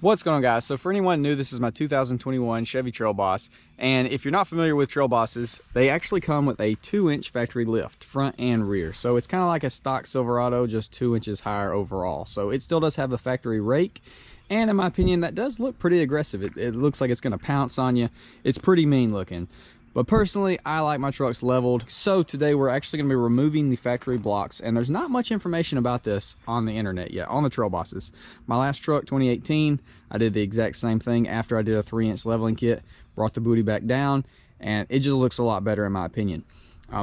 What's going on, guys? So for anyone new, this is my 2021 Chevy Trail Boss, and if you're not familiar with Trail Bosses, they actually come with a 2-inch factory lift, front and rear. So it's kind of like a stock Silverado, just 2 inches higher overall. So it still does have the factory rake, and in my opinion, that does look pretty aggressive. It looks like it's going to pounce on you. It's pretty mean looking. But personally, I like my trucks leveled. So today we're actually going to be removing the factory blocks, and there's not much information about this on the internet yet, on the Trail Bosses. My last truck, 2018, I did the exact same thing after I did a 3-inch leveling kit, brought the booty back down, and it just looks a lot better in my opinion.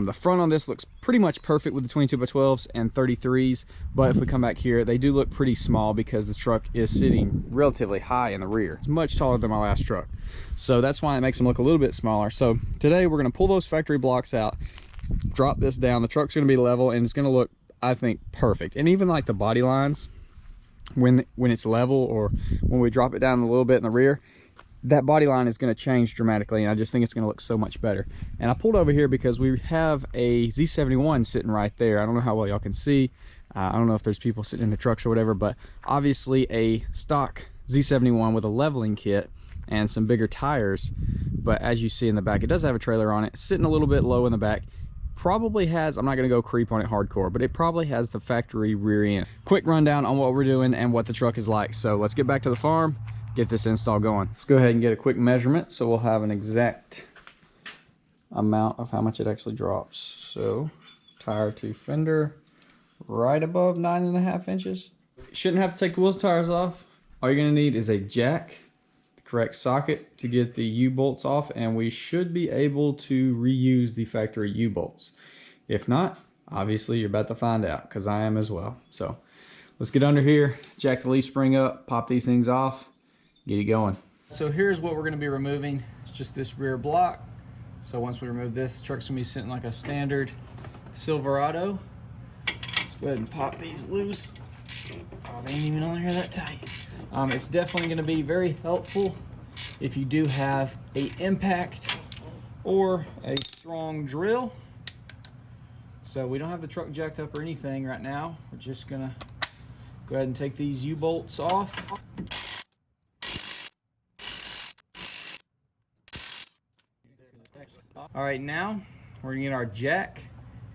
The front on this looks pretty much perfect with the 22x12s and 33s, but if we come back here, they do look pretty small because the truck is sitting relatively high in the rear. It's much taller than my last truck, so that's why it makes them look a little bit smaller. So today we're going to pull those factory blocks out, drop this down. The truck's going to be level, and it's going to look, I think, perfect. And even like the body lines, when it's level or when we drop it down a little bit in the rear, that body line is going to change dramatically, and I just think it's going to look so much better. And I pulled over here because we have a Z71 sitting right there. I don't know how well y'all can see. I don't know if there's people sitting in the trucks or whatever, but obviously a stock Z71 with a leveling kit and some bigger tires. But as you see in the back, it does have a trailer on it. It's sitting a little bit low in the back. Probably has, I'm not going to go creep on it hardcore, but it probably has the factory rear end. Quick rundown on what we're doing and what the truck is like. So let's get back to the farm, get this install going. Let's go ahead and get a quick measurement so we'll have an exact amount of how much it actually drops. So tire to fender, right above 9.5 inches. Shouldn't have to take the wheels and tires off. All you're going to need is a jack, the correct socket to get the U-bolts off, and we should be able to reuse the factory U-bolts. If not, obviously you're about to find out, because I am as well. So let's get under here, jack the leaf spring up, pop these things off, get it going. So here's what we're going to be removing. It's just this rear block. So once we remove this, the truck's going to be sitting like a standard Silverado. Let's go ahead and pop these loose. Oh, they ain't even on here that tight. It's definitely going to be very helpful if you do have a impact or a strong drill. So we don't have the truck jacked up or anything right now. We're just going to go ahead and take these U-bolts off. All right, now we're gonna get our jack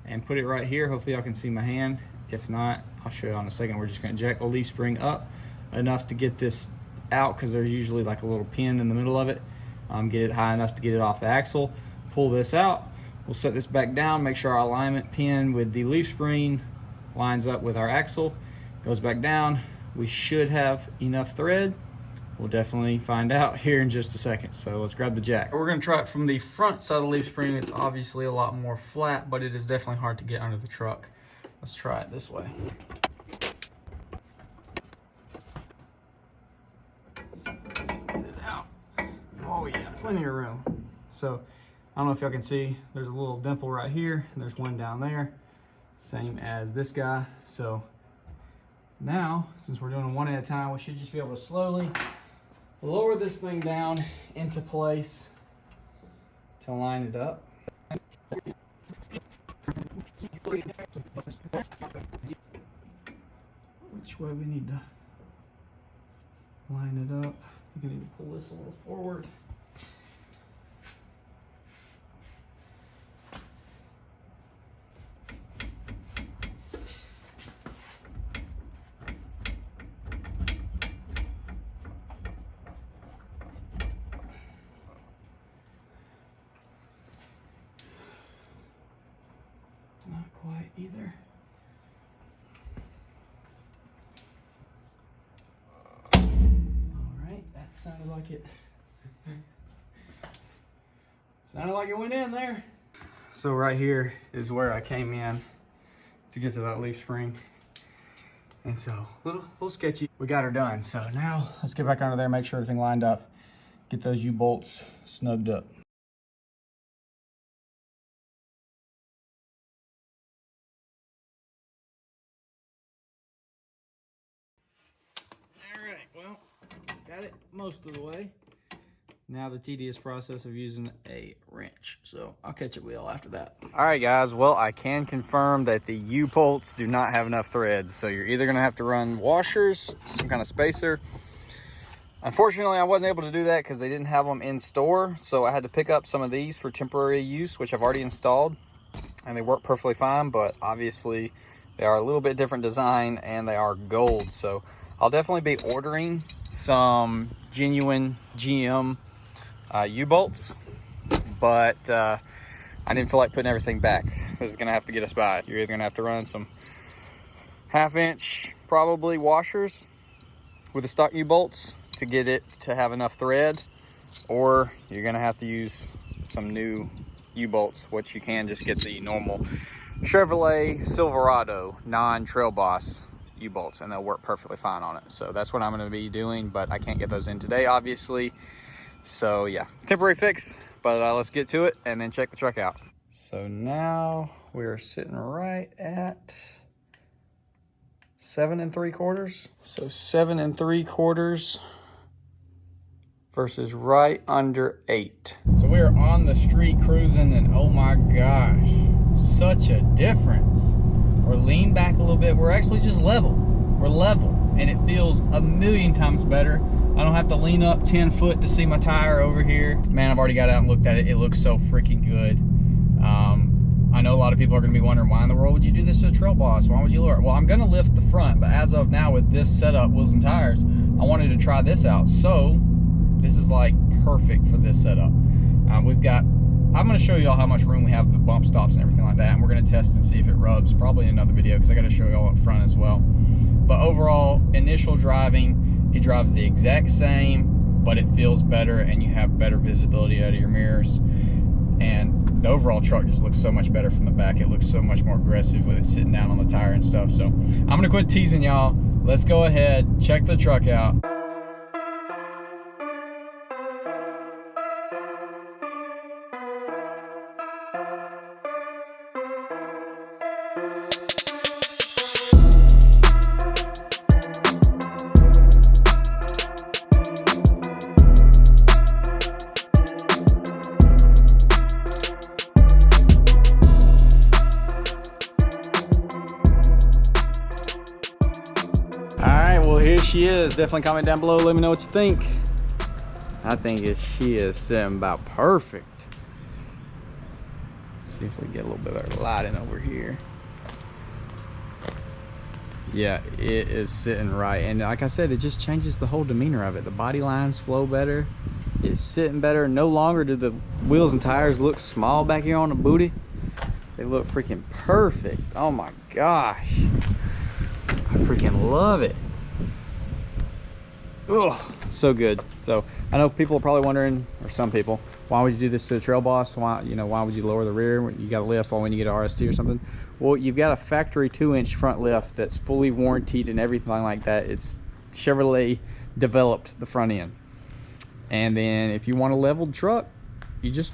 and put it right here. Hopefully y'all can see my hand. If not, I'll show you in a second. We're just gonna jack the leaf spring up enough to get this out, because there's usually like a little pin in the middle of it. Get it high enough to get it off the axle. Pull this out. We'll set this back down, make sure our alignment pin with the leaf spring lines up with our axle. Goes back down. We should have enough thread. We'll definitely find out here in just a second. So let's grab the jack. We're going to try it from the front side of the leaf spring. It's obviously a lot more flat, but it is definitely hard to get under the truck. Let's try it this way. Get it out. Oh yeah, plenty of room. So I don't know if y'all can see, there's a little dimple right here, and there's one down there, same as this guy. So now, since we're doing them one at a time, we should just be able to slowly lower this thing down into place to line it up. Which way we need to line it up? I think I need to pull this a little forward. Not quite either. All right, that sounded like it. Sounded like it went in there. So right here is where I came in to get to that leaf spring. And so, a little sketchy. We got her done. So now let's get back under there, make sure everything lined up, get those U-bolts snugged up. Well, got it most of the way. Now the tedious process of using a wrench. So I'll catch up with y'all after that. All right, guys. Well, I can confirm that the U-bolts do not have enough threads. So you're either gonna have to run washers, some kind of spacer, Unfortunately, I wasn't able to do that because they didn't have them in store. So I had to pick up some of these for temporary use, which I've already installed. And they work perfectly fine, but obviously they are a little bit different design and they are gold. So I'll definitely be ordering some genuine GM U-bolts, but I didn't feel like putting everything back. This is gonna have to get us by. You're either gonna have to run some 1/2 inch probably washers with the stock U-bolts to get it to have enough thread, or you're gonna have to use some new U-bolts, which you can just get the normal Chevrolet Silverado non-Trail Boss U-bolts, and they'll work perfectly fine on it. So that's what I'm going to be doing, but I can't get those in today, obviously. So yeah, temporary fix, but let's get to it and then check the truck out. So now we're sitting right at 7 3/4. So 7 3/4 versus right under 8. So we're on the street cruising, and oh my gosh, such a difference. We're leaned back a little bit. We're actually just level. We're level, and it feels a million times better. I don't have to lean up 10 foot to see my tire over here. Man, I've already got out and looked at it. It looks so freaking good. I know a lot of people are gonna be wondering, why in the world would you do this to a Trail Boss? Why would you lower it? Well, I'm gonna lift the front, but as of now with this setup, wheels and tires, I wanted to try this out. So this is like perfect for this setup. I'm gonna show y'all how much room we have with the bump stops and everything like that, and we're gonna test and see if it rubs, probably in another video, because I gotta show y'all up front as well. But overall, initial driving, it drives the exact same, but it feels better, and you have better visibility out of your mirrors. And the overall truck just looks so much better from the back. It looks so much more aggressive with it sitting down on the tire and stuff. So I'm gonna quit teasing y'all. Let's go ahead, check the truck out. Well, here she is. Definitely comment down below, let me know what you think. I think she is sitting about perfect. See if we get a little bit of lighting over here. Yeah, it is sitting right, and like I said, it just changes the whole demeanor of it. The body lines flow better, it's sitting better. No longer do the wheels and tires look small back here on the booty. They look freaking perfect. Oh my gosh, I freaking love it. Oh, so good. So I know people are probably wondering, or some people, why would you do this to a Trail Boss? Why would you lower the rear? You got a lift when you get an RST or something. Well, you've got a factory 2-inch front lift that's fully warranted and everything like that. It's Chevrolet developed the front end, and then if you want a leveled truck, you just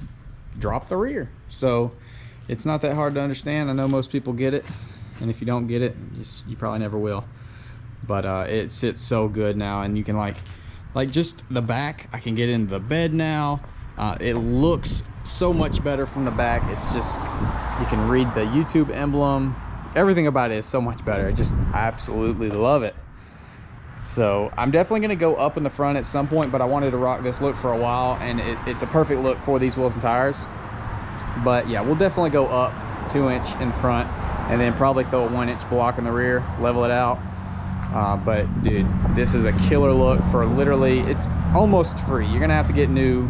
drop the rear. So it's not that hard to understand. I know most people get it, and if you don't get it, you probably never will. But it sits so good now, and you can like just the back, I can get into the bed now. It looks so much better from the back. It's just, you can read the YouTube emblem. Everything about it is so much better. I just absolutely love it. So I'm definitely going to go up in the front at some point, but I wanted to rock this look for a while, and it's a perfect look for these wheels and tires. But yeah, we'll definitely go up 2-inch in front, and then probably throw a 1-inch block in the rear, level it out. But dude, this is a killer look for literally, it's almost free. You're gonna have to get new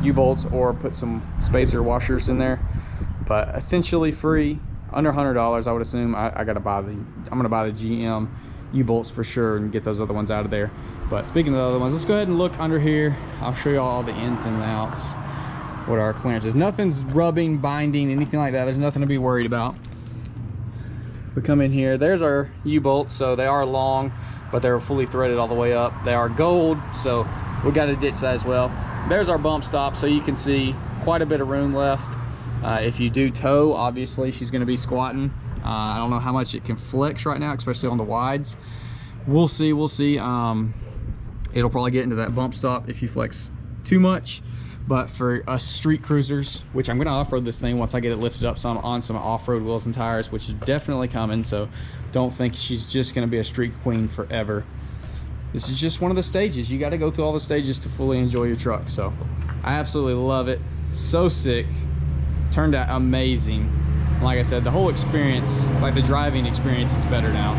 U-bolts or put some spacer washers in there, but essentially free, under $100 I would assume. I'm gonna buy the GM U-bolts for sure and get those other ones out of there. But speaking of the other ones, let's go ahead and look under here. I'll show you all the ins and outs, what our clearance is. Nothing's rubbing, binding, anything like that. There's nothing to be worried about. We come in here, there's our U-bolts. So they are long, but they're fully threaded all the way up. They are gold, so we got to ditch that as well. There's our bump stop, so you can see quite a bit of room left. If you do tow, obviously she's going to be squatting. I don't know how much it can flex right now, especially on the wides. We'll see. It'll probably get into that bump stop if you flex too much. But for us street cruisers, which I'm going to off-road this thing once I get it lifted up some on some off-road wheels and tires, which is definitely coming. So don't think she's just going to be a street queen forever. this is just one of the stages. You got to go through all the stages to fully enjoy your truck. So I absolutely love it. So sick. Turned out amazing. Like I said, the whole experience, like the driving experience, is better now.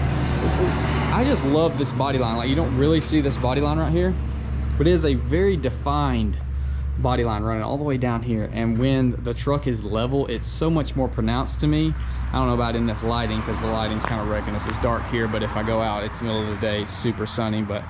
I just love this body line. Like, you don't really see this body line right here, but it is a very defined body line running all the way down here. And when the truck is level, it's so much more pronounced to me. I don't know about in this lighting, because the lighting's kind of wrecking us. It's dark here, but if I go out, it's the middle of the day, it's super sunny. But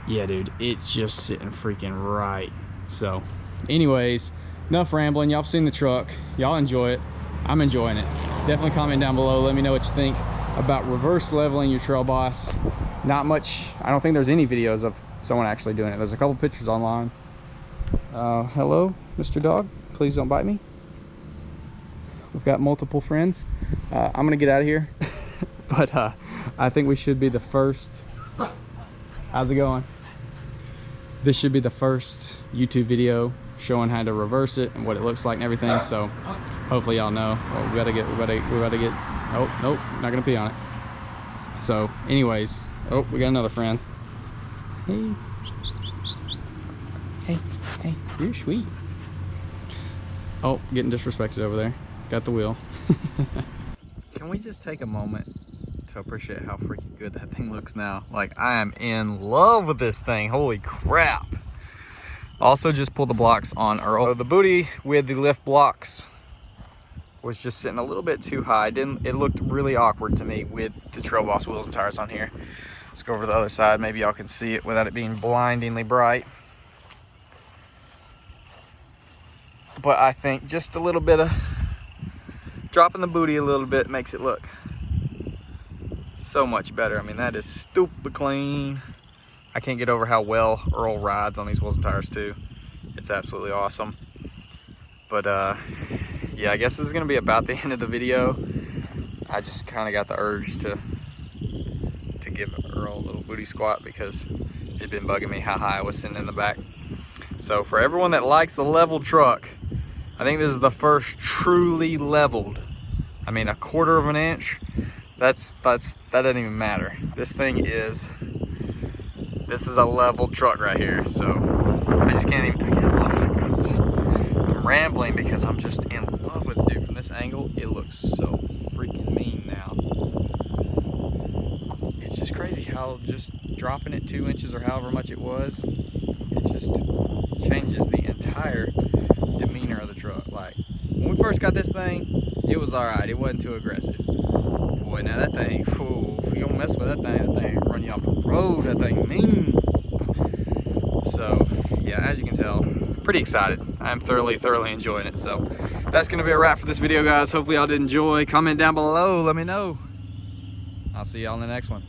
yeah, dude, it's just sitting freaking right. So anyways, enough rambling. Y'all have seen the truck, y'all enjoy it, I'm enjoying it. Definitely comment down below, let me know what you think about reverse leveling your Trail Boss. Not much, I don't think there's any videos of someone actually doing it. There's a couple pictures online. Hello, Mr. Dog, please don't bite me. We've got multiple friends. I'm gonna get out of here. But I think we should be the first. How's it going? This should be the first YouTube video showing how to reverse it and what it looks like and everything. So hopefully y'all know. Well, we gotta get, oh, nope, not gonna pee on it. So anyways, oh, we got another friend. Hey. Hey, you're sweet. Oh, getting disrespected over there. Got the wheel. Can we just take a moment to appreciate how freaking good that thing looks now? Like, I am in love with this thing. Holy crap. Also just pulled the blocks on Earl. So the booty with the lift blocks was just sitting a little bit too high. It looked really awkward to me with the Trail Boss wheels and tires on here. Let's go over to the other side. Maybe y'all can see it without it being blindingly bright. But I think just a little bit of dropping the booty a little bit makes it look so much better. I mean, that is stupid clean. I can't get over how well Earl rides on these wheels and tires too. It's absolutely awesome. But yeah, I guess this is gonna be about the end of the video. I just kind of got the urge to give Earl a little booty squat because it'd been bugging me how high I was sitting in the back. So for everyone that likes the level truck, I think this is the first truly leveled. I mean, 1/4 of an inch, that doesn't even matter. This is a leveled truck right here. So I just can't even, I'm rambling because I'm just in love with it, dude. From this angle, it looks so freaking mean now. It's just crazy how just dropping it 2 inches or however much it was, it just changes the entire demeanor of the truck. Like, when we first got this thing, it was all right. It wasn't too aggressive. Boy, now that thing, fool, if you don't mess with that thing run you off the road. That thing mean. So yeah, as you can tell, pretty excited. I'm thoroughly enjoying it. So that's gonna be a wrap for this video, guys. Hopefully y'all did enjoy. Comment down below, let me know. I'll see y'all in the next one.